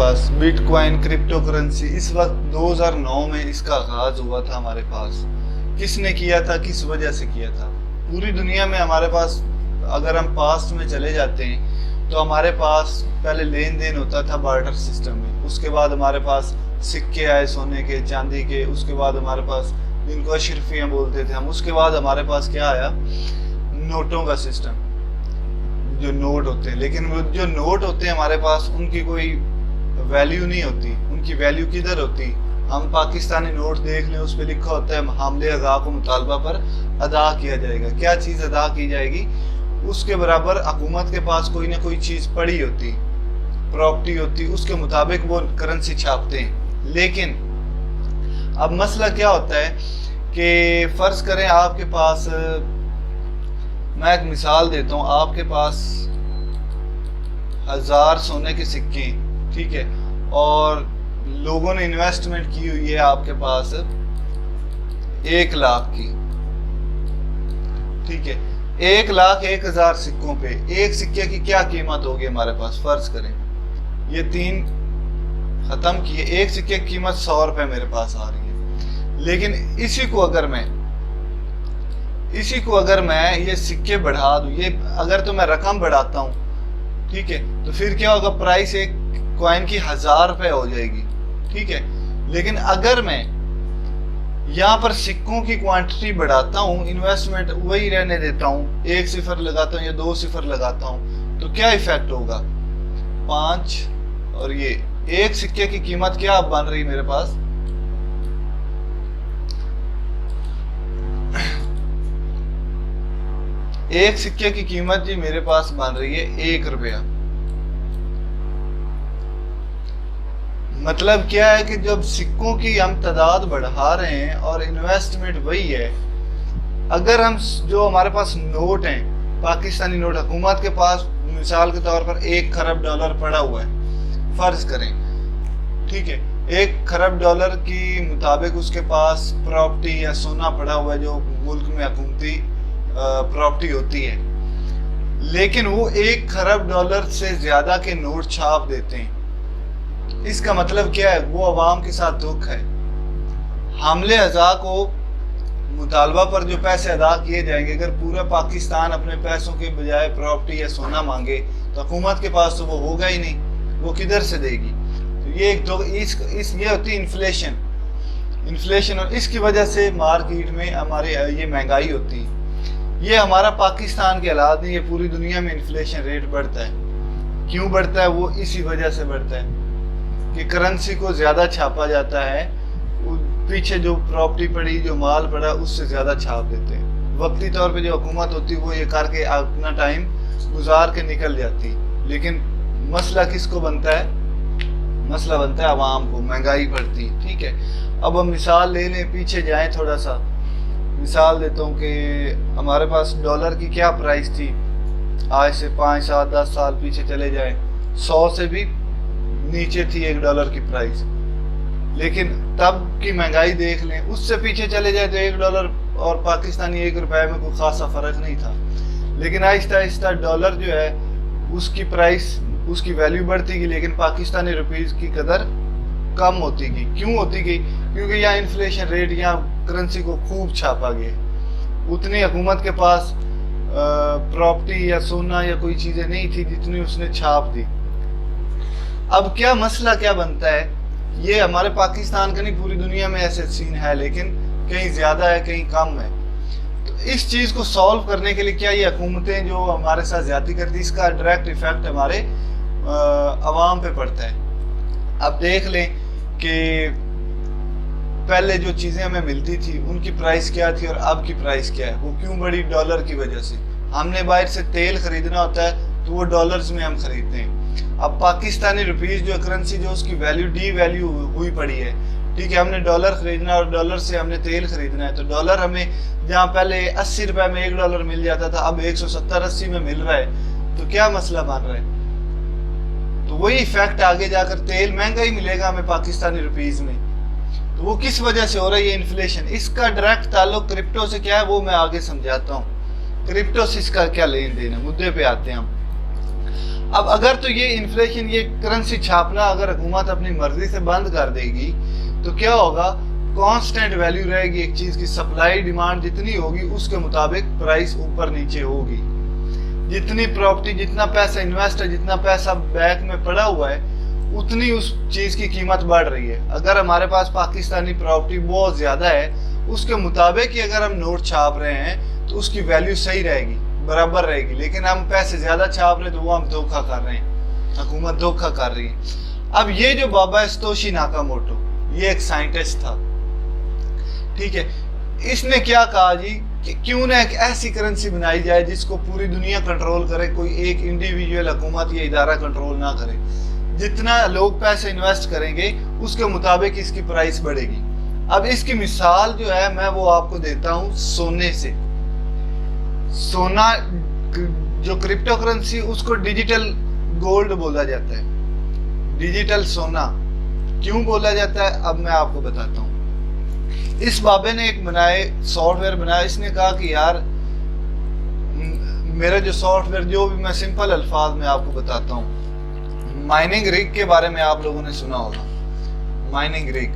पास bitcoin crypto currency इस वक्त 2009 में इसका आगाज हुआ था हमारे पास। किसने किया था, किस वजह से किया था? पूरी दुनिया में हमारे पास अगर हम पास्ट में चले जाते हैं तो हमारे पास पहले लेन देन होता था बार्टर सिस्टम में, उसके बाद हमारे पास सिक्के आए सोने के चांदी के, उसके बाद हमारे पास जिनको अशरफियाँ बोलते थे हम, उसके बाद हमारे पास क्या आया, नोटों का सिस्टम, जो नोट होते हैं। लेकिन वो जो नोट होते हैं हमारे पास उनकी कोई वैल्यू नहीं होती, उनकी वैल्यू किधर होती? हम पाकिस्तानी नोट देख लें, उस पर लिखा होता है हामले अदा को मुतालबा पर अदा किया जाएगा। क्या चीज़ अदा की जाएगी? उसके बराबर हुकूमत के पास कोई ना कोई चीज़ पड़ी होती, प्रॉपर्टी होती, उसके मुताबिक वो करेंसी छापते हैं। लेकिन अब मसला क्या होता है कि फ़र्ज़ करें आपके पास, मैं एक मिसाल देता हूँ, आपके पास 1000 सोने के सिक्के, ठीक है, और लोगों ने इन्वेस्टमेंट की हुई है आपके पास 1 लाख की, ठीक है, 1,01,000 सिक्कों पे एक सिक्के की क्या कीमत होगी हमारे पास? फर्ज करें ये 3 खत्म किए, एक सिक्के की कीमत 100 रुपए मेरे पास आ रही है। लेकिन इसी को अगर मैं ये सिक्के बढ़ा दूं, ये अगर तो मैं रकम बढ़ाता हूँ, ठीक है, तो फिर क्या होगा? प्राइस एक कॉइन की 1000 रुपए हो जाएगी, ठीक है। लेकिन अगर मैं यहाँ पर सिक्कों की क्वांटिटी बढ़ाता हूँ, इन्वेस्टमेंट वही रहने देता हूँ, 1 सिफर लगाता हूँ या 2 सिफर लगाता हूँ, तो क्या इफेक्ट होगा? 5 और ये एक सिक्के की कीमत क्या अब बन रही मेरे पास? एक सिक्के की कीमत जी मेरे पास बन रही है 1 रुपया। मतलब क्या है कि जब सिक्कों की हम तादाद बढ़ा रहे हैं और इन्वेस्टमेंट वही है, अगर हम जो हमारे पास नोट हैं, पाकिस्तानी नोट, हुकूमत के पास मिसाल के तौर पर 1 खरब डॉलर पड़ा हुआ है, फर्ज करें, ठीक है, 1 खरब डॉलर की मुताबिक उसके पास प्रॉपर्टी या सोना पड़ा हुआ है जो मुल्क में हुकूमती प्रॉपर्टी होती है। लेकिन वो 1 खरब डॉलर से ज्यादा के नोट छाप देते हैं। इसका मतलब क्या है? वो अवाम के साथ धोखा है। हमले अज़ा को मुतालबा पर जो पैसे अदा किए जाएंगे, अगर पूरा पाकिस्तान अपने पैसों के बजाय प्रॉपर्टी या सोना मांगे तो हुकूमत के पास तो वो होगा ही नहीं, वो किधर से देगी? तो ये ये होती है इन्फ्लेशन, और इसकी वजह से मार्केट में हमारे ये महंगाई होती है। ये हमारा पाकिस्तान के हालात नहीं, ये पूरी दुनिया में इन्फ्लेशन रेट बढ़ता है। क्यों बढ़ता है? वो इसी वजह से बढ़ता है कि करेंसी को ज़्यादा छापा जाता है, पीछे जो प्रॉपर्टी पड़ी, जो माल पड़ा, उससे ज़्यादा छाप देते हैं। वक्ती तौर पे जो हुकूमत होती है वो ये करके अपना टाइम गुजार के निकल जाती, लेकिन मसला किसको बनता है? मसला बनता है आवाम को, महंगाई बढ़ती, ठीक है। अब हम मिसाल ले लें, पीछे जाएं थोड़ा सा, मिसाल देता हूँ कि हमारे पास डॉलर की क्या प्राइस थी आज से 5, 7, 10 साल पीछे चले जाएं, 100 से भी नीचे थी $1 की प्राइस। लेकिन तब की महंगाई देख लें, उससे पीछे चले जाए तो $1 और पाकिस्तानी 1 रुपए में कोई खासा फर्क नहीं था। लेकिन आहिस्ता आहिस्ता डॉलर जो है उसकी प्राइस, उसकी वैल्यू बढ़ती गई, लेकिन पाकिस्तानी रुपीज़ की कदर कम होती गई। क्यों होती गई? क्योंकि यहाँ इन्फ्लेशन रेट, यहाँ करेंसी को खूब छापा गया। उतनी हुकूमत के पास प्रॉपर्टी या सोना या कोई चीज़ें नहीं थी जितनी उसने छाप दी। अब क्या मसला क्या बनता है? ये हमारे पाकिस्तान का नहीं, पूरी दुनिया में ऐसे सीन है, लेकिन कहीं ज़्यादा है कहीं कम है। तो इस चीज़ को सॉल्व करने के लिए क्या ये हुकूमतें जो हमारे साथ ज़्यादती करती है, इसका डायरेक्ट इफेक्ट हमारे अवाम पे पड़ता है। अब देख लें कि पहले जो चीज़ें हमें मिलती थी उनकी प्राइस क्या थी और अब की प्राइस क्या है। वो क्यों बढ़ी? डॉलर की वजह से। हमने बाहर से तेल खरीदना होता है तो वो डॉलर्स में हम खरीदते हैं। अब पाकिस्तानी रुपीज़ जो करेंसी, जो उसकी वैल्यू डी वैल्यू हुई पड़ी है, ठीक है, हमने डॉलर खरीदना और डॉलर से हमने तेल खरीदना है, तो डॉलर हमें जहाँ पहले 80 रुपए में $1 मिल जाता था, अब 170-80 में मिल रहा है। तो क्या मसला बन रहा है? तो वही इफेक्ट आगे जाकर तेल महंगा ही मिलेगा हमें पाकिस्तानी रुपीज़ में। तो वो किस वजह से हो रहा है ये इन्फ्लेशन? इसका डायरेक्ट ताल्लुक क्रिप्टो से क्या है वो मैं आगे समझाता हूँ। क्रिप्टो से इसका क्या लेन देन है, मुद्दे पे आते हैं हम। अब अगर तो ये इन्फ्लेशन, ये करेंसी छापना अगर हुकूमत अपनी मर्जी से बंद कर देगी तो क्या होगा, कांस्टेंट वैल्यू रहेगी एक चीज की, सप्लाई डिमांड जितनी होगी उसके मुताबिक प्राइस ऊपर नीचे होगी। जितनी प्रॉपर्टी, जितना पैसा इन्वेस्ट है, जितना पैसा बैंक में पड़ा हुआ है, उतनी उस चीज की कीमत बढ़ रही है। अगर हमारे पास पाकिस्तानी प्रॉपर्टी बहुत ज्यादा है, उसके मुताबिक ही अगर हम नोट छाप रहे हैं तो उसकी वैल्यू सही रहेगी, बराबर रहेगी। लेकिन हम पैसे ज्यादा छाप रहे हैं तो वो हम धोखा कर रहे हैं, हुकूमत धोखा कर रही है। अब ये जो बाबा सतोशी नाकामोटो, ये एक साइंटिस्ट था, ठीक है, इसने क्या कहा जी कि क्यों ना एक ऐसी करेंसी बनाई जाए जिसको पूरी दुनिया कंट्रोल करे, कोई एक इंडिविजुअल हुकूमत या इदारा कंट्रोल ना करे। जितना लोग पैसे इन्वेस्ट करेंगे उसके मुताबिक इसकी प्राइस बढ़ेगी। अब इसकी मिसाल जो है मैं वो आपको देता हूं सोने से। सोना जो क्रिप्टो करेंसी, उसको डिजिटल गोल्ड बोला जाता है, डिजिटल सोना क्यों बोला जाता है अब मैं आपको बताता हूँ। इस बाबे ने एक सॉफ्टवेयर बनाया, इसने कहा कि यार मेरा जो सॉफ्टवेयर, जो भी मैं सिंपल अल्फाज में आपको बताता हूँ, माइनिंग रिग के बारे में आप लोगों ने सुना होगा। माइनिंग रिग,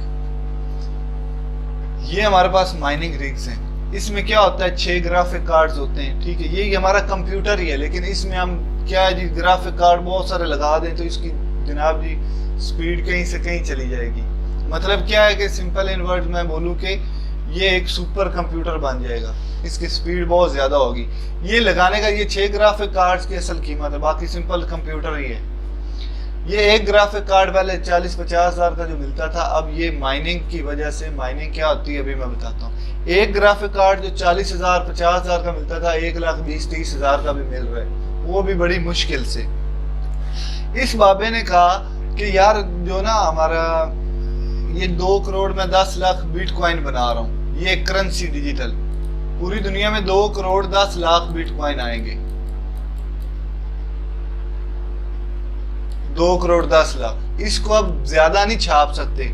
ये हमारे पास माइनिंग रिग्स हैं। इसमें क्या होता है, 6 ग्राफिक कार्ड्स होते हैं, ठीक है, ये हमारा कंप्यूटर ही है, लेकिन इसमें हम क्या है जी, ग्राफिक कार्ड बहुत सारे लगा दें तो इसकी जनाब जी स्पीड कहीं से कहीं चली जाएगी। मतलब क्या है कि सिंपल इन वर्ड मैं बोलूँ कि ये एक सुपर कंप्यूटर बन जाएगा, इसकी स्पीड बहुत ज्यादा होगी। ये लगाने का, ये 6 ग्राफिक कार्ड्स की असल कीमत है, बाकी सिंपल कंप्यूटर ही है। ये एक ग्राफिक कार्ड पहले 40-50 हज़ार का जो मिलता था, अब ये माइनिंग की वजह से, माइनिंग क्या होती है अभी मैं बताता हूँ। एक ग्राफिक कार्ड जो 40,000-50 हज़ार का मिलता था, 1,20,30 हज़ार का भी मिल रहा है, वो भी बड़ी मुश्किल से। इस बाबे ने कहा कि यार जो ना हमारा ये 2 करोड़ में 10 लाख बिटकॉइन बना रहा हूँ, ये करेंसी डिजिटल, पूरी दुनिया में 2 करोड़ 10 लाख बिटकॉइन आएंगे, 2 करोड़ 10 लाख। इसको अब ज्यादा नहीं छाप सकते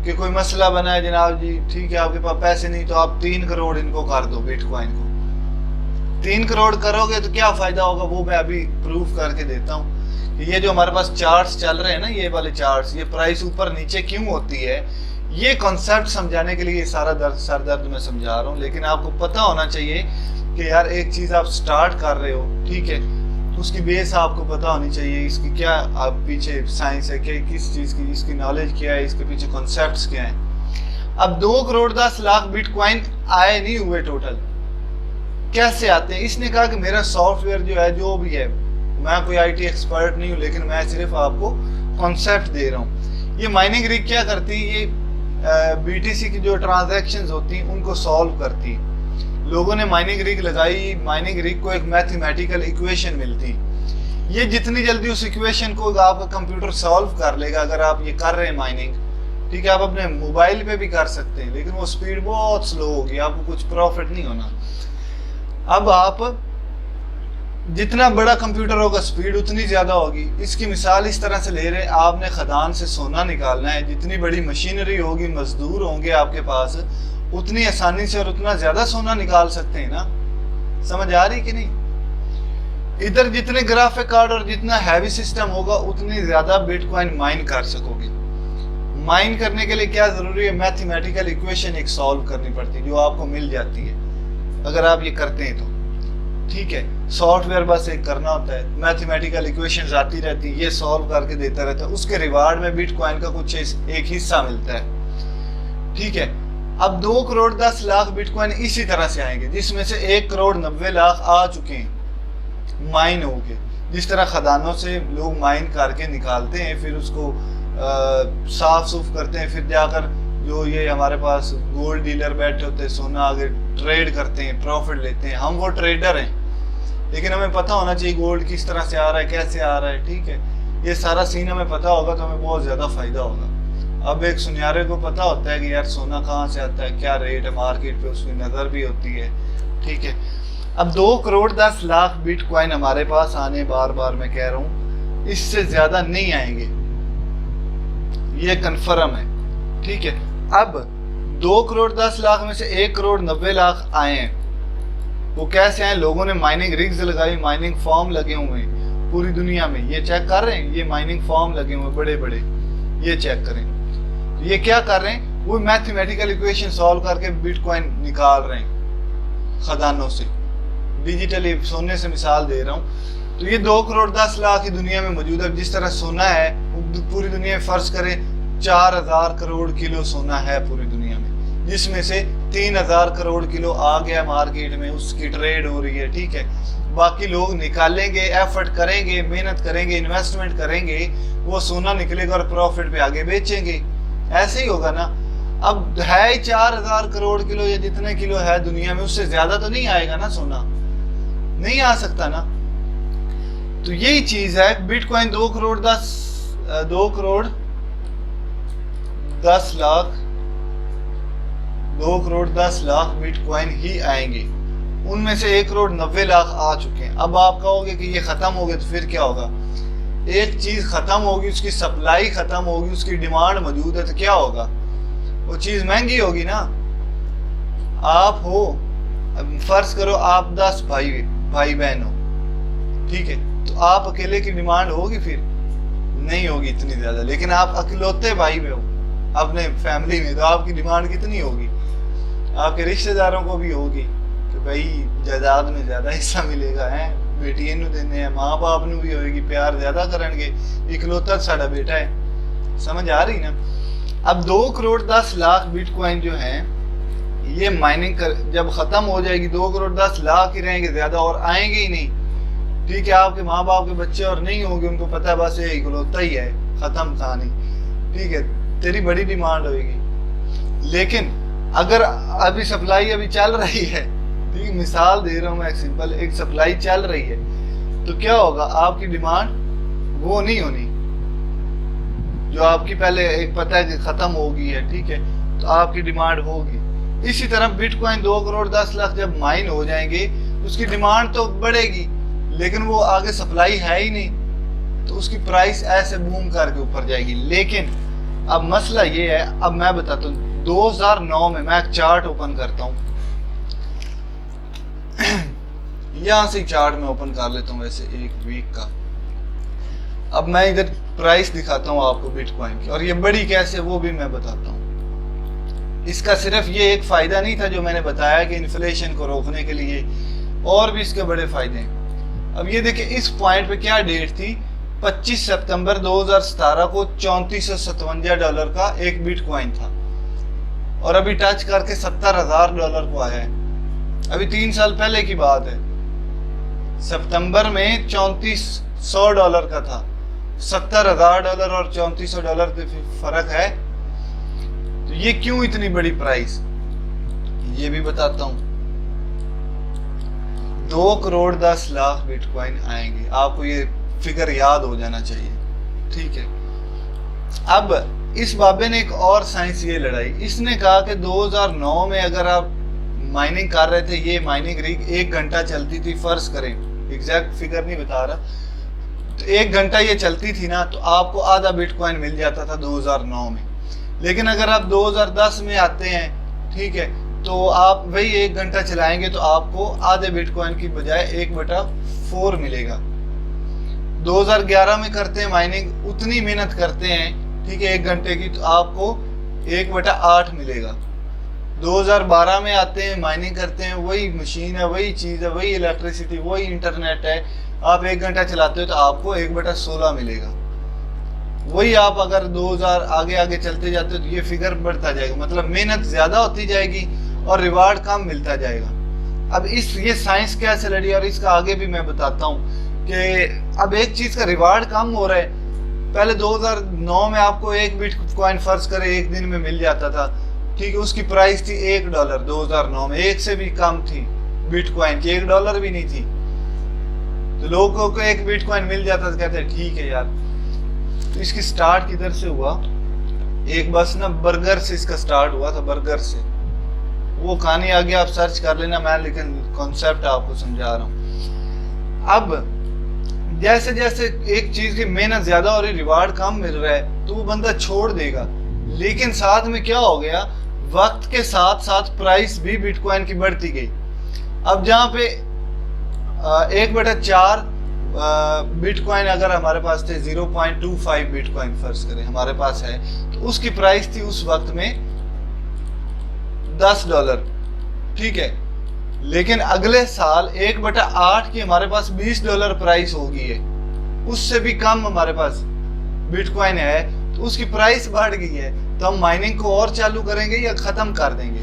कि कोई मसला बना है जनाब जी, ठीक है आपके पास पैसे नहीं तो आप 3 करोड़ इनको कर दो, बिटकॉइन को 3 करोड़ करोगे तो क्या फायदा होगा, वो मैं अभी प्रूफ करके देता हूँ। ये जो हमारे पास चार्ट्स चल रहे हैं ना, ये वाले चार्ट्स, ये प्राइस ऊपर नीचे क्यों होती है, ये कॉन्सेप्ट समझाने के लिए ये सारा सर दर्द मैं समझा रहा हूँ। लेकिन आपको पता होना चाहिए कि यार एक चीज आप स्टार्ट कर रहे हो, ठीक है, तो उसकी बेस आपको पता होनी चाहिए, इसकी क्या आप पीछे साइंस है, क्या किस चीज की, इसकी नॉलेज क्या है, इसके पीछे कॉन्सेप्ट्स क्या है। अब 2 करोड़ 10 लाख बिटकॉइन आए नहीं हुए टोटल, कैसे आते हैं? इसने कहा कि मेरा सॉफ्टवेयर जो है, जो भी है, मैं कोई आईटी एक्सपर्ट नहीं हूँ, लेकिन मैं सिर्फ आपको कॉन्सेप्ट दे रहा हूँ। ये माइनिंग रिग क्या करती है, ये बीटीसी की जो ट्रांजैक्शंस होती हैं उनको सॉल्व करती है। लोगों ने माइनिंग रिग लगाई, माइनिंग रिग को एक मैथमेटिकल इक्वेशन मिलती, ये जितनी जल्दी उस इक्वेशन को आपका कंप्यूटर सॉल्व कर लेगा, अगर आप ये कर रहे हैं माइनिंग, ठीक है, आप अपने मोबाइल पे भी कर सकते हैं, लेकिन वो स्पीड बहुत स्लो होगी, आपको कुछ प्रॉफिट नहीं होना। अब आप जितना बड़ा कंप्यूटर होगा स्पीड उतनी ज्यादा होगी। इसकी मिसाल इस तरह से ले रहे हैं, आपने खदान से सोना निकालना है, जितनी बड़ी मशीनरी होगी, मजदूर होंगे आपके पास, उतनी आसानी से और उतना ज्यादा सोना निकाल सकते हैं ना। समझ आ रही कि नहीं? इधर जितने ग्राफिक कार्ड और जितना हैवी सिस्टम होगा उतनी ज्यादा बिटकॉइन माइन कर सकोगे। माइन करने के लिए क्या जरूरी है, मैथमेटिकल इक्वेशन एक सॉल्व करनी पड़ती है, जो आपको मिल जाती है अगर आप ये करते हैं तो, ठीक है। सॉफ्टवेयर बस एक करना होता है, मैथमेटिकल इक्वेशंस आती रहती है, ये सॉल्व करके देता रहता है, उसके रिवार्ड में बिटकॉइन का कुछ एक हिस्सा मिलता है, ठीक है। अब 2 करोड़ 10 लाख बिटकॉइन इसी तरह से आएंगे, जिसमें से 1 करोड़ 90 लाख आ चुके हैं, माइन हो गए। जिस तरह खदानों से लोग माइन करके निकालते हैं, फिर उसको साफ सूफ करते हैं, फिर जाकर जो ये हमारे पास गोल्ड डीलर बैठे होते हैं, सोना आगे ट्रेड करते हैं, प्रॉफिट लेते हैं, हम वो ट्रेडर हैं, लेकिन हमें पता होना चाहिए गोल्ड किस तरह से आ रहा है, कैसे आ रहा है, ठीक है। ये सारा सीन हमें पता होगा तो हमें बहुत ज्यादा फायदा होगा। अब एक सुनियारे को पता होता है कि यार सोना कहाँ से आता है, क्या रेट है मार्केट पे, उसकी नजर भी होती है, ठीक है। अब 2 करोड़ 10 लाख बिटकॉइन हमारे पास आने, बार बार मैं कह रहा हूँ, इससे ज्यादा नहीं आएंगे, ये कन्फर्म है, ठीक है। अब 2 करोड़ 10 लाख में से 1 करोड़ 90 लाख आए हैं, वो कैसे आए? लोगों ने माइनिंग रिग्स लगाई, माइनिंग फॉर्म लगे हुए हैं, पूरी दुनिया में, ये चेक कर रहे हैं, ये माइनिंग फॉर्म लगे हुए बड़े बड़े, ये चेक करें। तो ये क्या कर रहे हैं, वो मैथमेटिकल इक्वेशन सॉल्व करके बिटकॉइन निकाल रहे हैं खदानों से। डिजिटली सोने से मिसाल दे रहा हूँ। तो ये 2 करोड़ 10 लाख की दुनिया में मौजूद है। जिस तरह सोना है पूरी दुनिया में, फर्ज करें 4000 करोड़ किलो सोना है पूरी दुनिया में, जिसमें से 3000 करोड़ किलो आ गया मार्केट में, उसकी ट्रेड हो रही है, ठीक है। बाकी लोग निकालेंगे, एफर्ट करेंगे, मेहनत करेंगे, इन्वेस्टमेंट करेंगे, वो सोना निकलेगा और प्रॉफिट पे आगे बेचेंगे। ऐसे ही होगा ना। अब है 4000 करोड़ किलो या जितने किलो है दुनिया में, उससे ज्यादा तो नहीं आएगा ना सोना, नहीं आ सकता ना। तो यही चीज है, बिटकॉइन 2 करोड़ 10 लाख बिटकॉइन ही आएंगे। उनमें से 1 करोड़ 90 लाख आ चुके हैं। अब आप कहोगे कि ये खत्म हो गए, तो फिर क्या होगा? एक चीज खत्म होगी, उसकी सप्लाई खत्म होगी, उसकी डिमांड मौजूद है, तो क्या होगा? वो चीज महंगी होगी ना। आप हो, फर्ज करो आप 10 भाई बहन हो, ठीक है, तो आप अकेले की डिमांड होगी? फिर नहीं होगी इतनी ज्यादा। लेकिन आप अकेलौते भाई में हो अपने फैमिली में, तो आपकी डिमांड कितनी होगी? आपके रिश्तेदारों को भी होगी कि भाई जायदाद में ज्यादा हिस्सा मिलेगा, है बेटियों ਨੂੰ देने हैं, माँ बाप ਨੂੰ भी होगी, प्यार ज्यादा करेंगे, इकलौता साडा बेटा है। समझ आ रही ना। अब 2 करोड़ 10 लाख बिटकॉइन जो है, ये माइनिंग जब खत्म हो जाएगी, 2 करोड़ 10 लाख ही रहेंगे, ज्यादा और आएंगे ही नहीं, ठीक है। आपके माँ बाप के बच्चे और नहीं होंगे, उनको पता बस ये इकलौता ही है, खत्म कहानी, ठीक है। तेरी बड़ी डिमांड होगी। लेकिन अगर अभी सप्लाई अभी चल रही है, ठीक, मिसाल दे रहा हूँ मैं, एक सिंपल एक सप्लाई चल रही है, तो क्या होगा? आपकी डिमांड वो नहीं होनी जो आपकी पहले एक पता है कि खत्म होगी है, ठीक है, तो आपकी डिमांड होगी। इसी तरह बिटकॉइन 2 करोड़ 10 लाख जब माइन हो जाएंगे, उसकी डिमांड तो बढ़ेगी, लेकिन वो आगे सप्लाई है ही नहीं, तो उसकी प्राइस ऐसे बूम करके ऊपर जाएगी। लेकिन अब मसला ये है, अब मैं बताता हूँ, 2009 में मैं एक चार्ट ओपन करता हूँ, यहां से चार्ट में ओपन कर लेता हूँ वैसे एक वीक का। अब मैं इधर प्राइस दिखाता हूँ आपको बिटकॉइन की, और ये बड़ी कैसे वो भी मैं बताता हूँ। इसका सिर्फ ये एक फायदा नहीं था जो मैंने बताया कि इन्फ्लेशन को रोकने के लिए, और भी इसके बड़े फायदे हैं। अब ये देखिए, इस पॉइंट पे क्या डेट थी, 25 सितंबर 2017 को $3457 का एक बिटकॉइन था, और अभी टच करके $70,000 को आया है। अभी 3 साल पहले की बात है। सितंबर में $3400 का था, $70,000 और $3400 का फर्क है। तो ये क्यों इतनी बड़ी प्राइस, ये भी बताता हूं। 2 करोड़ 10 लाख बिटकॉइन आएंगे, आपको ये फिगर याद हो जाना चाहिए, ठीक है। अब इस बाबे ने एक और साइंस ये लड़ाई, इसने कहा कि 2009 में अगर आप माइनिंग कर रहे थे, ये माइनिंग रिग 1 घंटा चलती थी, फर्ज करें, एग्जैक्ट फिगर नहीं बता रहा, तो 1 घंटा ये चलती थी ना, तो आपको आधा बिटकॉइन मिल जाता था 2009 में। लेकिन अगर आप 2010 में आते हैं, ठीक है, तो आप वही 1 घंटा चलाएंगे तो आपको आधे बिटकॉइन की बजाय 1/4 मिलेगा। 2011 में करते हैं माइनिंग, उतनी मेहनत करते हैं, ठीक है, 1 घंटे की, तो आपको 1/8 मिलेगा। 2012 में आते हैं, माइनिंग करते हैं, वही मशीन है, वही चीज़ है, वही इलेक्ट्रिसिटी, वही इंटरनेट है, आप 1 घंटा चलाते हो तो आपको 1/16 मिलेगा। वही आप अगर 2000 आगे आगे चलते जाते हो तो ये फिगर बढ़ता जाएगा, मतलब मेहनत ज़्यादा होती जाएगी और रिवार्ड कम मिलता जाएगा। अब ये साइंस कैसे लड़ी, और इसका आगे भी मैं बताता हूँ कि अब एक चीज़ का रिवार्ड कम हो रहा है। पहले 2009 में आपको 1 बिटकॉइन फर्ज करे 1 दिन में मिल जाता था, ठीक है, उसकी प्राइस थी $1 2009 में, 1 से भी कम थी बिटकॉइन की, $1 भी नहीं थी। तो लोगों को 1 बिटकॉइन मिल जाता था, कहते ठीक है यार। तो इसकी स्टार्ट किधर से हुआ, एक बस ना बर्गर से इसका स्टार्ट हुआ था, बर्गर से। वो कहानी आगे आप सर्च कर लेना, मैं लेकिन कॉन्सेप्ट आपको समझा रहा हूँ। अब जैसे जैसे एक चीज की मेहनत ज्यादा और रिवार्ड कम मिल रहा है तो वो बंदा छोड़ देगा। लेकिन साथ में क्या हो गया, वक्त के साथ साथ प्राइस भी बिटकॉइन की बढ़ती गई। अब जहाँ पे 1/4 बिटकॉइन अगर हमारे पास थे 0.25 बिटकॉइन फर्ज करें हमारे पास है, तो उसकी प्राइस थी उस वक्त में $10, ठीक है। लेकिन अगले साल 1/8 की हमारे पास $20 प्राइस हो गई है, उससे भी कम हमारे पास बिटकॉइन है, तो उसकी प्राइस बढ़ गई है। तो हम माइनिंग को और चालू करेंगे या खत्म कर देंगे?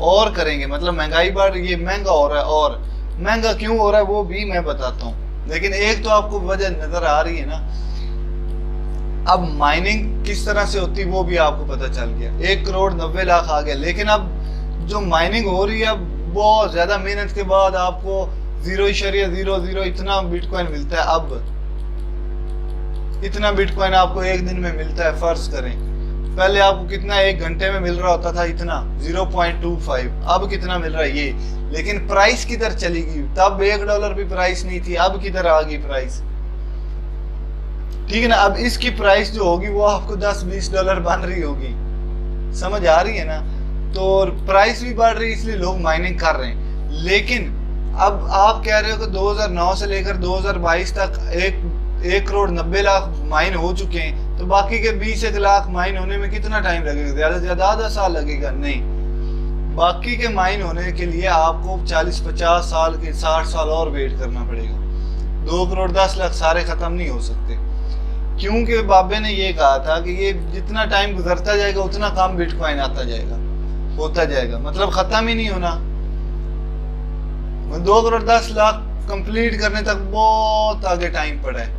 और करेंगे, मतलब महंगाई बढ़ रही है, महंगा हो रहा है, और महंगा क्यों हो रहा है वो भी मैं बताता हूँ, लेकिन एक तो आपको वजह नजर आ रही है ना। अब माइनिंग किस तरह से होती वो भी आपको पता चल गया, 1,90,00,000 आ गया। लेकिन अब जो माइनिंग हो रही है, अब बहुत ज्यादा मेहनत के बाद आपको 0.00 इतना बिटकॉइन मिलता है। अब इतना बिटकॉइन आपको एक दिन में मिलता है। फर्ज करें पहले आपको कितना एक घंटे में मिल रहा होता था, इतना 0.25, अब कितना मिल रहा है ये। लेकिन प्राइस किधर चली गई? तब $1 भी प्राइस नहीं थी, अब किधर आ गई प्राइस, ठीक है ना। अब इसकी प्राइस जो होगी वो आपको $10-20 बन रही होगी, समझ आ रही है ना। तो प्राइस भी बढ़ रही है, इसलिए लोग माइनिंग कर रहे हैं। लेकिन अब आप कह रहे हो कि 2009 से लेकर 2022 तक 1,90,00,000 माइन हो चुके हैं, तो बाकी के 20 लाख माइन होने में कितना टाइम लगेगा? ज्यादा से ज्यादा आधा साल लगेगा? नहीं, बाकी के माइन होने के लिए आपको 40-50 साल के 60 साल और वेट करना पड़ेगा। 2,10,00,000 सारे खत्म नहीं हो सकते, क्योंकि बाबे ने ये कहा था कि ये जितना टाइम गुजरता जाएगा उतना कम बिटकॉइन आता जाएगा, होता जाएगा, मतलब खत्म ही नहीं होना। 2,10,00,000 कंप्लीट करने तक बहुत आगे टाइम पड़ा है।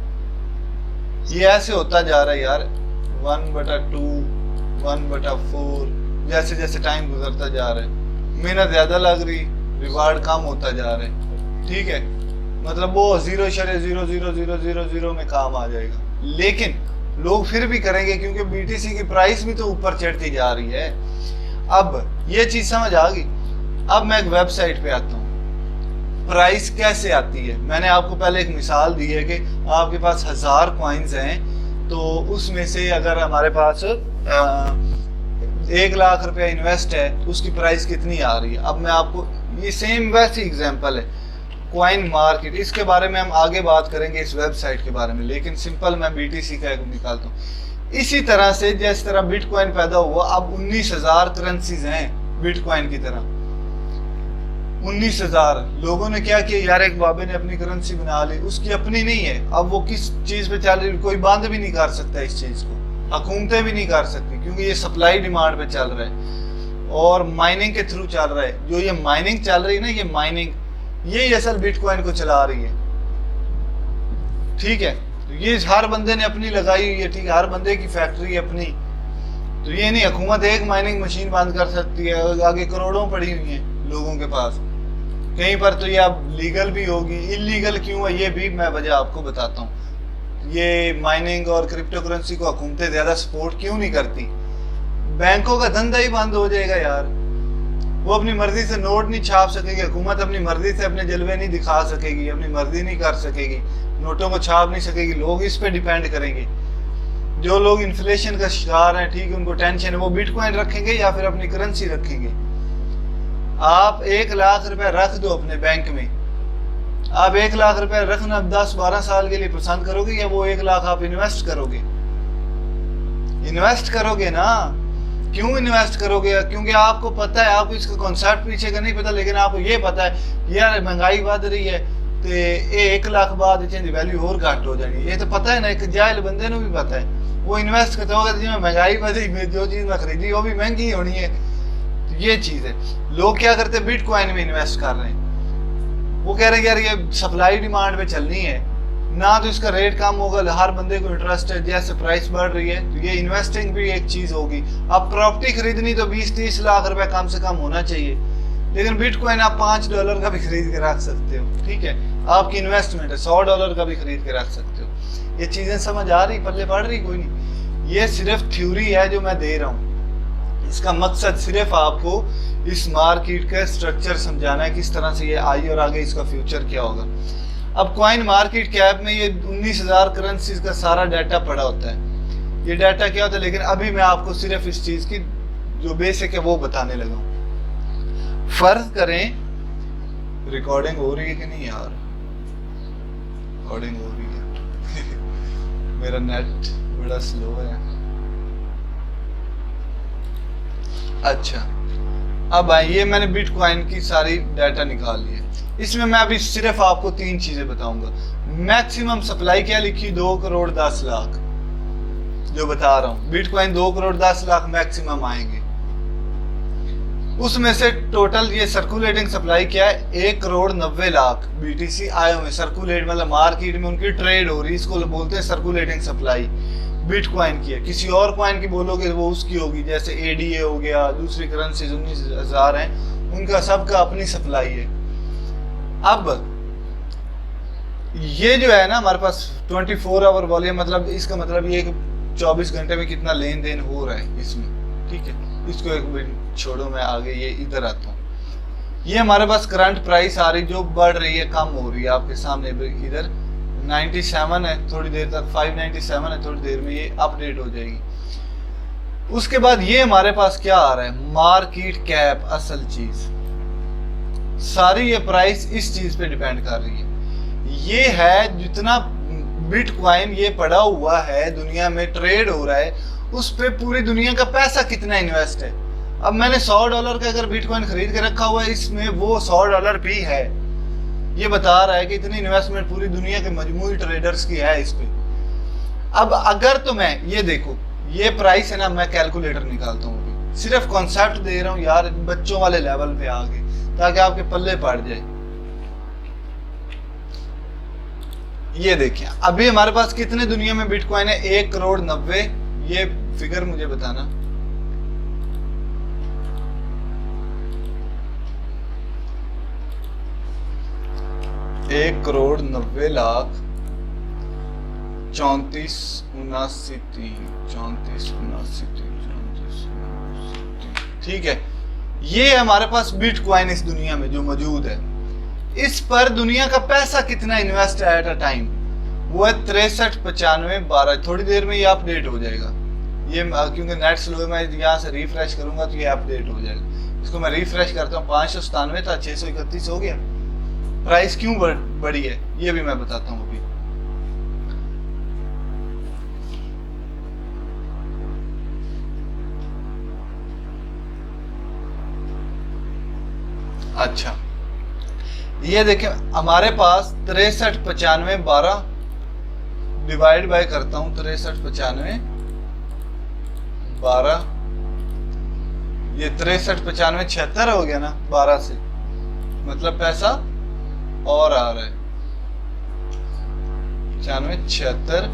ये ऐसे होता जा रहा है यार, 1/2, 1/4, जैसे जैसे टाइम गुजरता जा रहा है, मेहनत ज्यादा लग रही, रिवार्ड कम होता जा रहा है, ठीक है। मतलब वो 0.000000 में काम आ जाएगा। लेकिन लोग फिर भी करेंगे, क्योंकि बीटीसी की प्राइस भी तो ऊपर चढ़ती जा रही है। अब ये चीज समझ आ गई। अब मैं एक वेबसाइट पे आता हूँ, प्राइस कैसे आती है। मैंने आपको पहले एक मिसाल दी है कि आपके पास 1000 कॉइन्स हैं, तो उसमें से अगर हमारे पास 1 लाख रुपया इन्वेस्ट है तो उसकी प्राइस कितनी आ रही है। अब मैं आपको ये सेम वैसी एग्जांपल है कॉइन मार्केट, इसके बारे में हम आगे बात करेंगे इस वेबसाइट के बारे में, लेकिन सिंपल मैं बीटीसी का एक निकालता हूँ। इसी तरह से जिस तरह बिटकॉइन पैदा हुआ, अब 19,000 करेंसीज हैं बिटकॉइन की तरह। 19,000 लोगों ने क्या किया यार, एक बाबे ने अपनी करेंसी बना ली, उसकी अपनी नहीं है। अब वो किस चीज पे चल रही, कोई बंद भी नहीं कर सकता इस चीज को, हुकूमतें भी नहीं कर सकती, क्योंकि ये सप्लाई डिमांड पे चल रहा है और माइनिंग के थ्रू चल रहा है। जो ये माइनिंग चल रही है ना, ये माइनिंग ये असल बिटकॉइन को चला रही है, ठीक है। तो ये हर बंदे ने अपनी लगाई हुई है, ठीक है, हर बंदे की फैक्ट्री अपनी। तो ये नहीं हुकूमत एक माइनिंग मशीन बंद कर सकती है, आगे करोड़ों पड़ी हुई हैं लोगों के पास। कहीं पर तो ये अब लीगल भी होगी, इलीगल क्यों है ये भी मैं वजह आपको बताता हूँ। ये माइनिंग और क्रिप्टो करेंसी को हुकूमतें ज्यादा सपोर्ट क्यों नहीं करती? बैंकों का धंधा ही बंद हो जाएगा यार, वो अपनी मर्जी से नोट नहीं छाप सकेगी, हुकूमत अपनी मर्जी से अपने जलवे नहीं दिखा सकेगी, अपनी मर्जी नहीं कर सकेगी, नोटों को छाप नहीं सकेगी। लोग इस पे डिपेंड करेंगे। जो लोग इन्फ्लेशन का शिकार हैं, ठीक है, उनको टेंशन है, वो बिटकॉइन रखेंगे या फिर अपनी करेंसी रखेंगे। आप 1 लाख रुपए रख दो अपने बैंक में, आप 1 लाख रुपए रखना 10-12 साल के लिए पसंद करोगे, या वो 1 लाख आप इन्वेस्ट करोगे? इन्वेस्ट करोगे ना। क्यों इन्वेस्ट करोगे? क्योंकि आपको पता है, आपको इसका कॉन्सेप्ट पीछे का नहीं पता, लेकिन आपको ये पता है यार महंगाई बढ़ रही है तो 1 लाख बाद इतनी वैल्यू और घट हो जानी। ये तो पता है ना, एक जाहिल बंदे को भी पता है। वो इन्वेस्ट करता होगा जिसमें महंगाई बढ़ी, जो चीज मैं खरीदी वो भी महंगी होनी है। तो ये चीज है। लोग क्या करते हैं, बिटकॉइन में इन्वेस्ट कर रहे हैं। वो कह रहे हैं यार ये सप्लाई डिमांड पे चलनी है ना, तो इसका रेट कम होगा, हर बंदे को इंटरेस्ट है, जैसे प्राइस बढ़ रही है तो ये इन्वेस्टिंग भी एक चीज होगी। अब प्रॉपर्टी खरीदनी तो 20-30 लाख रुपए कम से कम होना चाहिए, लेकिन बिटकॉइन आप $5 का भी खरीद के रख सकते हो, ठीक है। आपकी इन्वेस्टमेंट है, $100 का भी खरीद के रख सकते हो। ये चीजें समझ आ रही, पल्ले पड़ रही? कोई नहीं, ये सिर्फ थ्योरी है जो मैं दे रहा हूँ। इसका मकसद सिर्फ आपको इस मार्केट का स्ट्रक्चर समझाना है, किस तरह से ये आई और आगे इसका फ्यूचर क्या होगा। अब कॉइन मार्केट कैप में ये 19,000 करेंसीज का सारा डाटा पड़ा होता है। ये डाटा क्या होता है, लेकिन अभी मैं आपको सिर्फ इस चीज की जो बेसिक है वो बताने लगा हूं। फर्ज करें, रिकॉर्डिंग हो रही है कि नहीं यार? रिकॉर्डिंग हो रही है। मेरा नेट बड़ा स्लो है। अच्छा, अब ये मैंने बिटकॉइन की सारी डाटा निकाल ली है। इसमें मैं अभी सिर्फ आपको 3 चीजें बताऊंगा। मैक्सिमम सप्लाई क्या लिखी, 2 करोड़ 10 लाख, जो बता रहा हूं बिटकॉइन 2 करोड़ 10 लाख मैक्सिमम आएंगे। उसमें से टोटल ये सर्कुलेटिंग सप्लाई क्या है, 1 करोड़ 90 लाख बीटीसी आए हुए। सर्कुलेट मतलब मार्केट में उनकी ट्रेड हो रही, इसको बोलते हैं सर्कुलेटिंग सप्लाई। बिटकॉइन की है, किसी और कॉइन की बोलोगे वो उसकी होगी, जैसे एडीए हो गया, दूसरी करेंसी 19,000 है, उनका सबका अपनी सप्लाई है। अब ये जो है ना हमारे पास 24 आवर वॉल्यूम, मतलब इसका मतलब ये 24 घंटे में कितना लेन देन हो रहा है इसमें, ठीक है। इसको एक मिनट छोड़ो, मैं आगे ये इधर आता हूँ। ये हमारे पास करंट प्राइस आ रही जो बढ़ रही है, कम हो रही है आपके सामने। इधर 97 है, थोड़ी देर तक 597 है, थोड़ी देर में ये अपडेट हो जाएगी। उसके बाद ये हमारे पास क्या आ रहा है, मार्केट कैप, असल चीज सारी ये प्राइस इस चीज पे डिपेंड कर रही है। ये है जितना बिटकॉइन ये पड़ा हुआ है दुनिया में ट्रेड हो रहा है, उस पे पूरी दुनिया का पैसा कितना इन्वेस्ट है। अब मैंने $100 का अगर बिटकॉइन खरीद के रखा हुआ है, इसमें वो $100 भी है। ये बता रहा है कि इतनी इन्वेस्टमेंट पूरी दुनिया के मजमूई ट्रेडर्स की है इस पे। अब अगर तो मैं ये देखो, ये प्राइस है ना, मैं कैलकुलेटर निकालता हूँ अभी, सिर्फ कॉन्सेप्ट दे रहा हूँ यार, बच्चों वाले लेवल पे आगे, ताकि आपके पल्ले पड़ जाए। ये देखिए अभी हमारे पास कितने दुनिया में बिटकॉइन है, 1 करोड़ 90। ये फिगर मुझे बताना, एक करोड़ 90 लाख 34,79,3 ठीक है। ये हमारे पास बिटकॉइन इस दुनिया में जो मौजूद है। इस पर दुनिया का पैसा कितना इन्वेस्ट है एट अ टाइम, वो है 63,95,12। थोड़ी देर में ये अपडेट हो जाएगा। ये क्योंकि नेट स्लो है, मैं यहाँ से रिफ्रेश करूंगा तो ये अपडेट हो जाएगा। इसको मैं रिफ्रेश करता हूँ, 597 था, 631 हो गया। प्राइस क्यों बढ़ी है ये भी मैं बताता हूँ अभी। अच्छा, ये देखें हमारे पास 63,95,12 डिवाइड बाय करता हूं, 63,95,12, ये 63,95,76 हो गया ना 12 से, मतलब पैसा और आ रहा है 95 76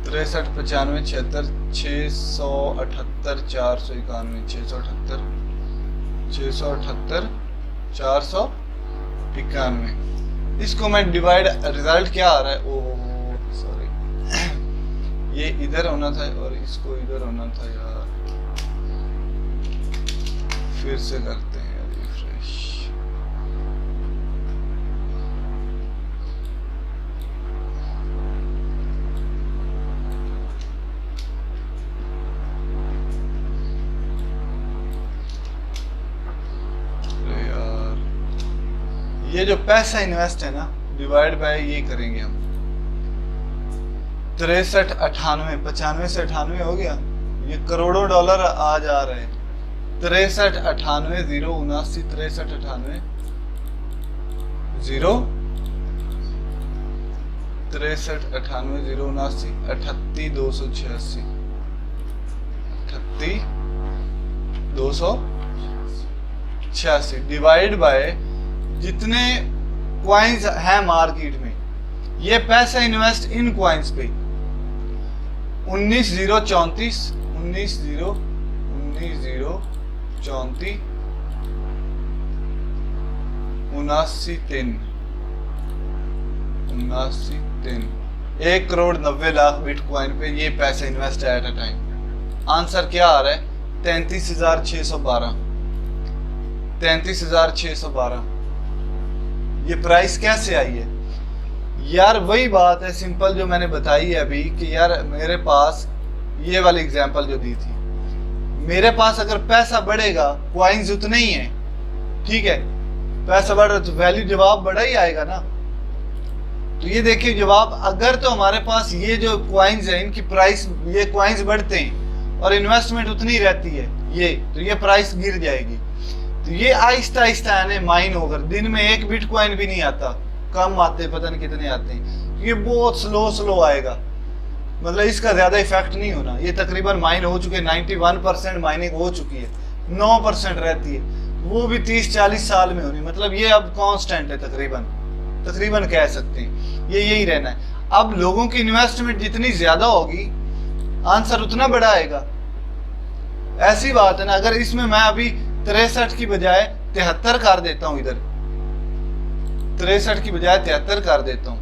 63 95 76 678 491 678 678 491। इसको मैं डिवाइड, रिजल्ट क्या आ रहा है, ओ सॉरी ये इधर होना था और इसको इधर होना था यार। फिर से करते हैं रिफ्रेश। ये जो पैसा इन्वेस्ट है ना, डिवाइड बाय ये करेंगे हम, 63 98 95 से 98 हो गया, ये करोड़ों डॉलर आ जा रहे हैं। 63 98 0 79 63 98 0 63 98 0 79 38 286 38 286 डिवाइड बाय जितने क्वाइंस हैं मार्केट में, ये पैसा इन्वेस्ट इन क्वाइंस पे 19,034 19,034 79,3 1 करोड़ 90 लाख बिटकॉइन पे ये पैसा इन्वेस्ट है एट अ टाइम। आंसर क्या आ रहा है, 33,612 33,612। ये प्राइस कैसे आई है यार, वही बात है सिंपल जो मैंने बताई है अभी कि यार मेरे पास ये वाली एग्जांपल जो दी थी, मेरे पास अगर पैसा बढ़ेगा, क्वाइंस उतने ही हैं, ठीक है, पैसा बढ़ रहा तो वैल्यू जवाब बड़ा ही आएगा ना। तो ये देखिए जवाब, अगर तो हमारे पास ये जो क्वाइंस है इनकी प्राइस, ये क्वाइंस बढ़ते हैं और इन्वेस्टमेंट उतनी रहती है तो ये प्राइस गिर जाएगी। तो ये आहिस्ता आहिस्ता यानी माइन होकर, दिन में एक बिटकॉइन भी नहीं आता, कम आते, पता नहीं कितने आते हैं, ये बहुत स्लो आएगा, मतलब इसका ज्यादा इफेक्ट नहीं होना। ये तकरीबन माइन हो चुके, 91% माइनिंग हो चुकी है, 9% रहती है, वो भी 30-40 साल में होनी, मतलब ये अब कांस्टेंट है तकरीबन कह सकते हैं, ये यही रहना है। अब लोगों की इन्वेस्टमेंट जितनी ज्यादा होगी आंसर उतना बड़ा आएगा, ऐसी बात है ना। अगर इसमें मैं अभी 63 की बजाय 73 कर देता हूं, इधर 63 की बजाय 73 कर देता हूं,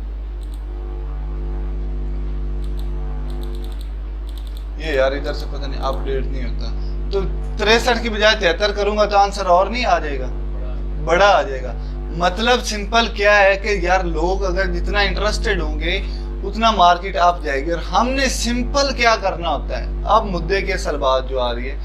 ये यार इधर से पता नहीं अपडेट नहीं होता, तो 63 की बजाय 73 करूंगा तो आंसर और नहीं आ जाएगा, बड़ा आ जाएगा। मतलब सिंपल क्या है कि यार लोग अगर जितना इंटरेस्टेड होंगे उतना मार्केट अप जाएगी। और हमने सिंपल क्या करना होता है, अब मुद्दे के असल बात जो आ रही है,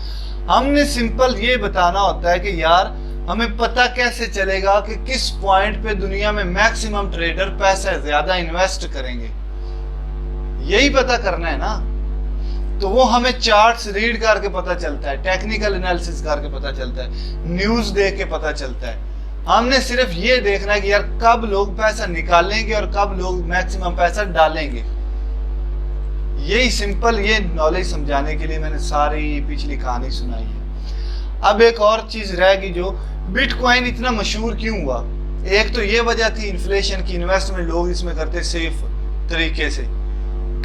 हमने सिंपल ये बताना होता है कि यार हमें पता कैसे चलेगा कि किस पॉइंट पे दुनिया में मैक्सिमम ट्रेडर पैसा ज्यादा इन्वेस्ट करेंगे, यही पता करना है ना। तो वो हमें चार्ट्स रीड करके पता चलता है, टेक्निकल एनालिसिस करके पता चलता है, न्यूज देख के पता चलता है। हमने सिर्फ ये देखना है कि यार कब लोग पैसा निकालेंगे और कब लोग मैक्सिमम पैसा डालेंगे, यही सिंपल ये नॉलेज समझाने के लिए मैंने सारी पिछली कहानी सुनाई है। अब एक और चीज रहेगी, जो बिटकॉइन इतना मशहूर क्यों हुआ, एक तो ये वजह थी इन्फ्लेशन की, इन्वेस्टमेंट लोग इसमें करते सेफ तरीके से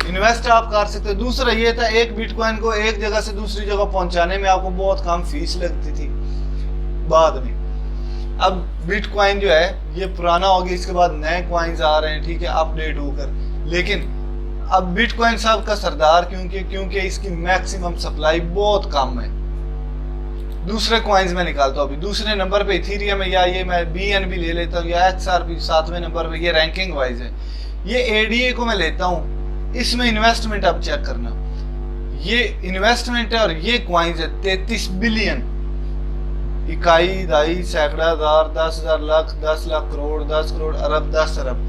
इन्वेस्ट आप कर सकते हो। दूसरा ये था, एक बिटकॉइन को एक जगह से दूसरी जगह पहुंचाने में आपको बहुत कम फीस लगती थी बाद में। अब बिटकॉइन जो है ये पुराना हो गया, इसके बाद नए कॉइन्स आ रहे हैं, ठीक है, अपडेट होकर। लेकिन अब बिटकॉइन साहब का सरदार क्योंकि इसकी मैक्सिमम सप्लाई बहुत कम है। दूसरे कॉइन्स में निकालता हूँ, अभी दूसरे नंबर पे इथेरियम है, या ये मैं BNB ले लेता हूँ, या XRP 7वें नंबर पे, ये रैंकिंग वाइज है। ये ADA को मैं लेता हूँ, इसमें इन्वेस्टमेंट आप चेक करना, ये इन्वेस्टमेंट है और ये कॉइन्स है 33 बिलियन, इकाई, दाई, सैकड़ा, हजार, 10,000, लाख, 10 लाख, करोड़, 10 करोड़, अरब, 10 अरब,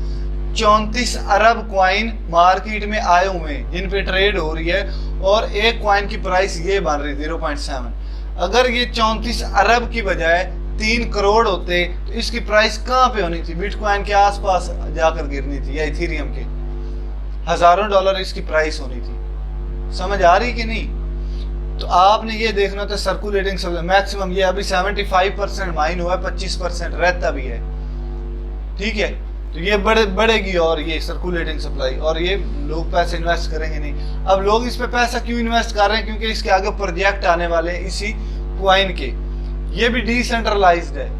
34 अरब क्वाइन मार्केट में आए हुए हैं जिन पे ट्रेड हो रही है, और एक क्वाइन की प्राइस ये बन रही 0.7। अगर ये 34 अरब की बजाय 3 करोड़ होते तो इसकी प्राइस कहाँ पे होनी थी, बिटकॉइन के आसपास जाकर गिरनी थी, या इथेरियम के हजारों डॉलर इसकी प्राइस होनी थी। समझ आ रही कि नहीं? तो आपने ये देखना था सर्कुलेटिंग सप्लाई मैक्सिमम, ये अभी 75% माइन हुआ है, 25% रहता भी है, ठीक है। तो ये बढ़ेगी और ये सर्कुलेटिंग सप्लाई, और ये लोग पैसे इन्वेस्ट करेंगे नहीं। अब लोग इस पे पैसा क्यों इन्वेस्ट कर रहे हैं, क्योंकि इसके आगे प्रोजेक्ट आने वाले हैं इसी क्वाइन के। ये भी डिसेंट्रलाइज्ड है,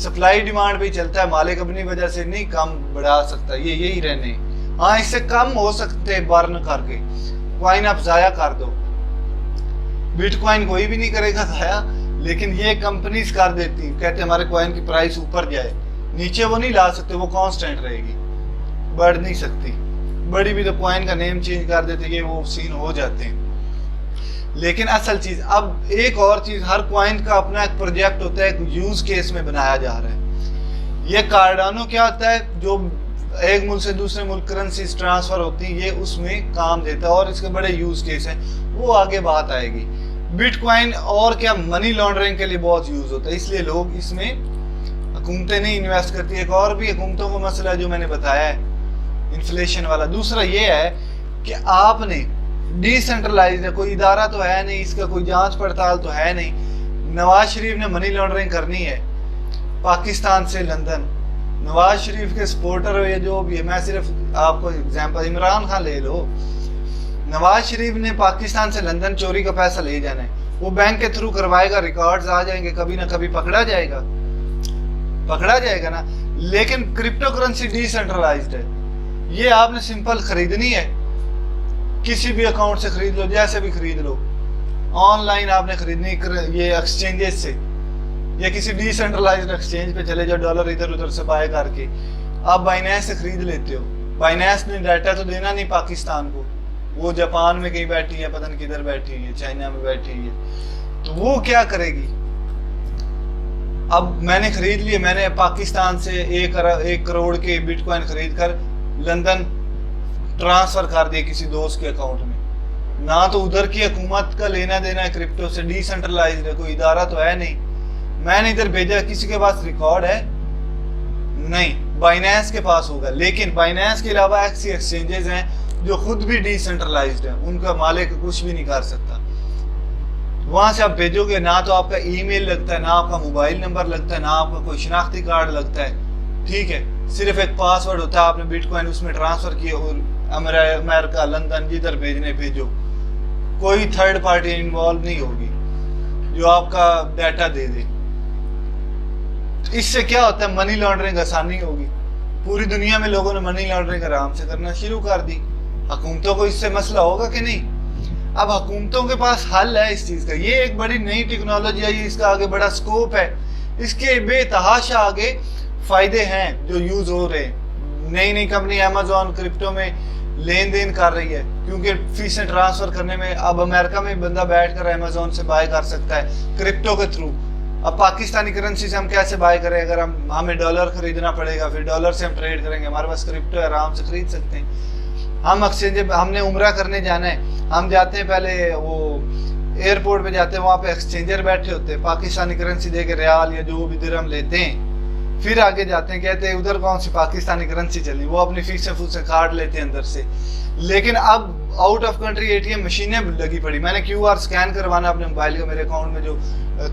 सप्लाई डिमांड पे चलता है, मालिक अपनी वजह से नहीं कम बढ़ा सकता, ये यही रहने। हाँ, इससे कम हो सकते हैं बर्न करके, क्वाइन आप जाया कर दो, बिटकॉइन कोई भी नहीं करेगा जाया, लेकिन ये कंपनीज कर देती, कहते हमारे कॉइन की प्राइस ऊपर जाए, नीचे वो नहीं ला सकते, वो कांस्टेंट रहेगी, बढ़ नहीं सकती। बड़ी भी तो कॉइन का नेम चेंज कर देते, ये वो सीन हो जाते हैं। लेकिन असल चीज, अब एक और चीज, हर कॉइन का अपना एक प्रोजेक्ट होता है, एक यूज केस में बनाया जा रहा है। ये कार्डानो क्या होता है, जो एक मुल्क से दूसरे मुल्क करेंसीज ट्रांसफर होती है, ये उसमें काम देता है, और इसके बड़े यूज केस हैं, वो आगे बात आएगी। बिटकॉइन और क्या मनी लॉन्ड्रिंग के लिए बहुत यूज होता है, इसलिए लोग इसमें, हुकूमतें नहीं इन्वेस्ट करती। एक और भी हुकूमतों का मसला जो मैंने बताया है, इन्फ्लेशन वाला। दूसरा ये है कि आपने डिसेंट्रलाइज्ड है, कोई इदारा तो है नहीं, इसका कोई जांच पड़ताल तो है नहीं। नवाज शरीफ ने मनी लॉन्ड्रिंग करनी है पाकिस्तान से लंदन, नवाज शरीफ के सपोर्टर हो या जो भी है, मैं सिर्फ आपको एग्जांपल, इमरान खान ले लो, नवाज शरीफ ने पाकिस्तान से लंदन चोरी का पैसा ले जाना है, वो बैंक के थ्रू करवाएगा, रिकॉर्ड्स आ जाएंगे, कभी ना कभी पकड़ा जाएगा ना। लेकिन क्रिप्टो करेंसी डिसेंट्रलाइज्ड है, ये आपने सिंपल खरीदनी है, किसी भी अकाउंट से खरीद लो, जैसे भी खरीद लो, ऑनलाइन आपने खरीदनी, ये एक्सचेंजेस से, या किसी डिसेंट्रलाइज्ड एक्सचेंज पे चले जाओ, डॉलर इधर उधर से बाय करके आप बाइनेंस से खरीद लेते हो। बाइनेंस ने डाटा तो देना नहीं पाकिस्तान को, वो जापान में कहीं बैठी है, पता नहीं किधर बैठी है, चाइना में बैठी है, तो वो क्या करेगी। अब मैंने खरीद लिए, मैंने पाकिस्तान से 1 करोड़ के बिटकॉइन खरीद कर लंदन ट्रांसफर कर दिए किसी दोस्त के अकाउंट में, ना तो उधर की हुकूमत का लेना देना है क्रिप्टो से, डिसेंट्रलाइज्ड है, कोई इदारा तो है नहीं। मैंने इधर भेजा, किसी के पास रिकॉर्ड है नहीं, बाइनेंस के पास होगा, लेकिन बाइनेंस के अलावा ऐसी एक्सचेंजेस हैं जो खुद भी डिसेंट्रलाइज्ड है, उनका मालिक कुछ भी नहीं कर सकता। वहां से आप भेजोगे, ना तो आपका ईमेल लगता है, ना आपका मोबाइल नंबर लगता है, ना आपका कोई शनाख्ती कार्ड लगता है, ठीक है, सिर्फ एक पासवर्ड होता है, आपने बिटकॉइन उसमें ट्रांसफर किए और अमेरिका, लंदन, जिधर भेजने भेजो, कोई थर्ड पार्टी इन्वॉल्व नहीं होगी जो आपका डाटा दे दे। इससे क्या होता है, मनी लॉन्ड्रिंग आसानी होगी। पूरी दुनिया में लोगों ने मनी लॉन्ड्रिंग आराम से करना शुरू कर दी। हुकूमतों को इससे मसला होगा कि नहीं? अब हुकूमतों के पास हल है इस चीज का। ये एक बड़ी नई टेक्नोलॉजी है, इसका आगे बड़ा स्कोप है, इसके बेतहाशा आगे फायदे हैं जो यूज हो रहे हैं। नई नई कंपनी अमेज़न क्रिप्टो में लेन देन कर रही है, क्योंकि फीसें ट्रांसफर करने में अब अमेरिका में बंदा बैठकर अमेज़न से बाय कर सकता है क्रिप्टो के थ्रू। अब पाकिस्तानी करेंसी से हम कैसे बाय करें? अगर हमें डॉलर खरीदना पड़ेगा, फिर डॉलर से हम ट्रेड करेंगे, हमारे पास क्रिप्टो है, आराम से खरीद सकते हैं। हम एक्सचेंज, हमने उम्रा करने जाना है, हम जाते हैं पहले वो एयरपोर्ट पे जाते हैं, वहाँ पे एक्सचेंजर बैठे होते हैं, पाकिस्तानी करेंसी दे के रियाल या जो भी दिरहम लेते हैं, फिर आगे जाते हैं, कहते हैं उधर कौन सी पाकिस्तानी करेंसी चली, वो अपनी फीसें फूसें काट लेते हैं अंदर से। लेकिन अब आउट ऑफ कंट्री एटीएम मशीनें लगी पड़ी, मैंने QR स्कैन करवाना अपने मोबाइल का, मेरे अकाउंट में जो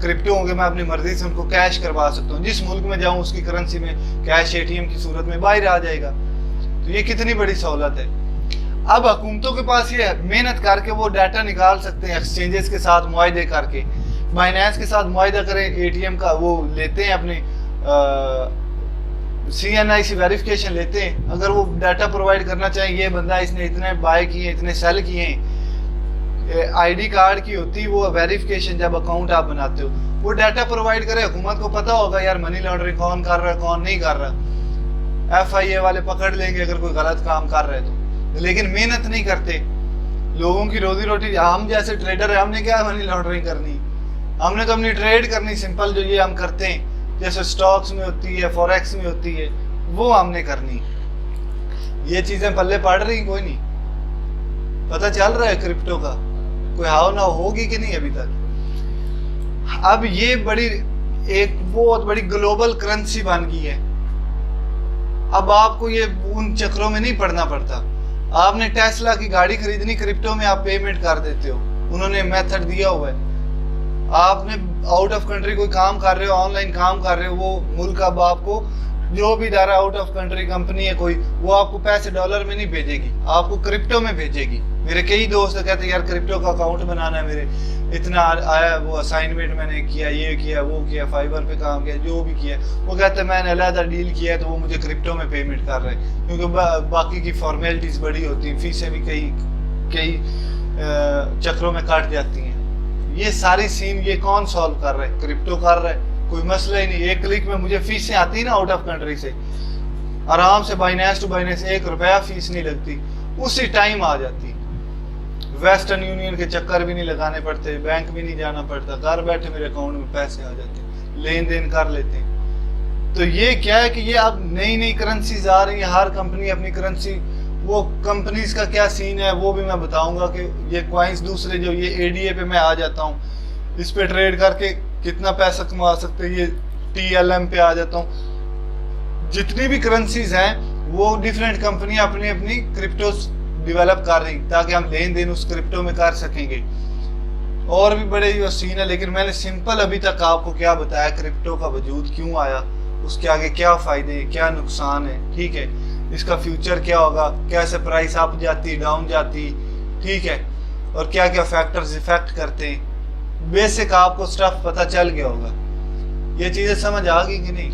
क्रिप्टो होंगे मैं अपनी मर्जी से उनको कैश करवा सकता हूँ, जिस मुल्क में जाऊँ उसकी करेंसी में कैश एटीएम की सूरत में बाहर आ जाएगा। तो ये कितनी बड़ी सहूलत है। अब हुकूमतों के पास ये मेहनत करके वो डाटा निकाल सकते हैं, एक्सचेंजेस के साथ मुआहदे करके, बाइनेंस के साथ मुआहदा करें, एटीएम का वो लेते हैं, अपने CNIC वेरिफिकेशन लेते हैं, अगर वो डाटा प्रोवाइड करना चाहिए, ये बंदा इसने इतने बाय किए, इतने सेल किए, ID कार्ड की होती है वो वेरिफिकेशन, जब अकाउंट आप बनाते हो वो डाटा प्रोवाइड करे, हुकूमत को पता होगा यार मनी लॉन्ड्रिंग कौन कर रहा है कौन नहीं कर रहा। FIA वाले पकड़ लेंगे अगर कोई गलत काम कर रहे तो, लेकिन मेहनत नहीं करते। लोगों की रोजी रोटी, हम जैसे ट्रेडर है, हमने क्या मनी लॉन्ड्रिंग करनी, हमने तो अपनी ट्रेड करनी सिंपल, जो ये हम करते हैं जैसे स्टॉक्स में होती है, फॉरेक्स में होती है, वो हमने करनी। ये चीजें पल्ले पड़ रही कोई नहीं, पता चल रहा है क्रिप्टो का कोई हाव ना होगी कि नहीं अभी तक। अब ये बड़ी एक बहुत बड़ी ग्लोबल करेंसी बन गई है। अब आपको ये उन चक्रों में नहीं पड़ना पड़ता। आपने टेस्ला की गाड़ी खरीदनी, क्रिप्टो में आप पेमेंट कर देते हो, उन्होंने मेथड दिया हुआ है। आपने आउट ऑफ कंट्री कोई काम कर रहे हो, ऑनलाइन काम कर रहे हो, वो मुल्क अब आपको, जो भी इदारा आउट ऑफ कंट्री कंपनी है कोई, वो आपको पैसे डॉलर में नहीं भेजेगी, आपको क्रिप्टो में भेजेगी। मेरे कई दोस्त कहते हैं यार क्रिप्टो का अकाउंट बनाना है, मेरे इतना आया, वो असाइनमेंट मैंने किया, ये किया, वो किया, फाइबर पे काम किया, जो भी किया, वो कहते हैं मैंने अलग डील किया है तो वो मुझे क्रिप्टो में पेमेंट कर रहे हैं, क्योंकि बाकी की फॉर्मेलिटीज बड़ी होती हैं, फीसें भी कई चक्रों में काट जाती हैं। ये सारी सीन ये कौन सॉल्व कर रहा है? क्रिप्टो कर रहा है, कोई मसला ही नहीं। एक क्लिक में मुझे फीसें आती ना आउट ऑफ कंट्री से, आराम से बाइनेंस टू बाइनेंस ₹1 फीस नहीं लगती, उसी टाइम आ जाती। वेस्टर्न यूनियन के चक्कर भी नहीं लगाने पड़ते, बैंक भी नहीं जाना पड़ता, घर बैठे मेरे अकाउंट में पैसे आ जाते, लेन देन कर लेते हैं। तो ये क्या है कि ये अब नई नई करेंसीज आ रही है, हर कंपनी अपनी करेंसी, वो कंपनीज का क्या सीन है वो भी मैं बताऊंगा कि ये क्वाइंस दूसरे जो ये ADA पे मैं आ जाता हूँ, इस पे ट्रेड करके कितना पैसा कमा सकते हैं, ये TLM पे आ जाता हूँ। जितनी भी करेंसीज हैं वो डिफरेंट कंपनी अपनी अपनी क्रिप्टो डेवलप कर रही, ताकि हम लेन देन उस क्रिप्टो में कर सकेंगे। और भी बड़े जो सीन है, लेकिन मैंने सिंपल अभी तक आपको क्या बताया, क्रिप्टो का वजूद क्यों आया, उसके आगे क्या फायदे क्या नुकसान है, ठीक है, इसका फ्यूचर क्या होगा, कैसे प्राइस अप जाती डाउन जाती, ठीक है, और क्या क्या फैक्टर्स इफेक्ट करते हैं। बेसिक आपको स्टफ पता चल गया होगा। ये चीजें समझ आ गई कि नहीं?